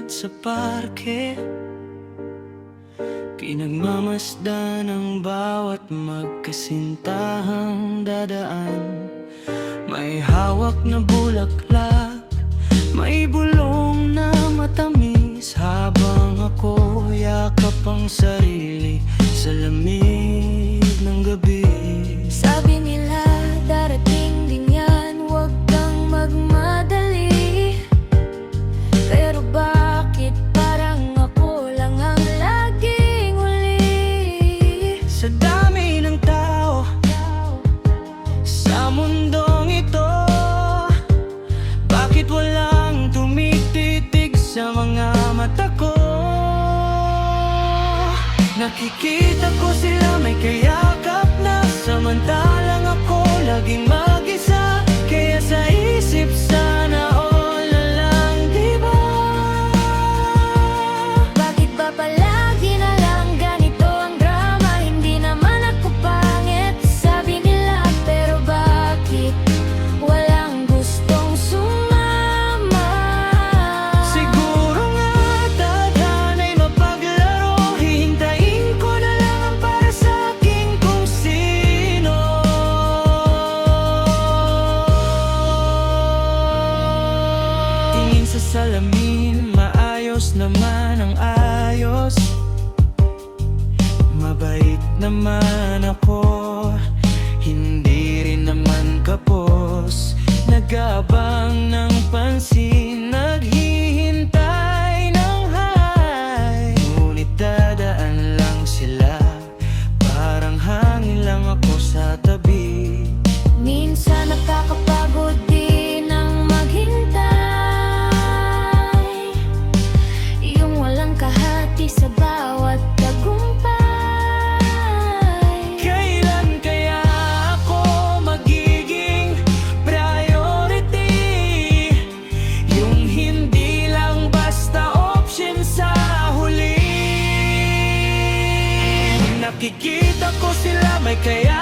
at sa parke, pinagmamasdan ang bawat magkasintahang dadaan. May hawak na bulaklak, may bulong na matamis, habang ako yakap ang sarili sa lamig ng gabi. Sabi nila darating din yan, huwag kang magmadali. Pero bakit parang ako lang ang laging huli? Sa dami ng tao sa mundong ito, bakit walang tumititig sa mga mata ko? Nakikita ko sila may kayakap na, samantalang ako laging mag-isa. Kaya sa isip sana all na lang, diba? Bakit ba palagi na lang ganito ang drama? Hindi naman ako pangit, sabi nila, pero bakit walang gustong sumama? Siguro nga tadhana'y mapaglaro, hihintayin ko na lang ang para sa'kin kung sino. Tingin sa salamin, maayos naman ang ayos. Mabait naman ako, hindi rin naman kapos. Nag-aabang ng pansin, naghihintay ng high. Ngunit dadaan lang sila, parang hangin lang ako sa tabi. Minsan nakakapagod din ang maghintay, yung walang kahati sa bawat tagumpay. Kailan kaya ako magiging priority? Yung hindi lang basta option sa huli. Nakikita ko sila may kaya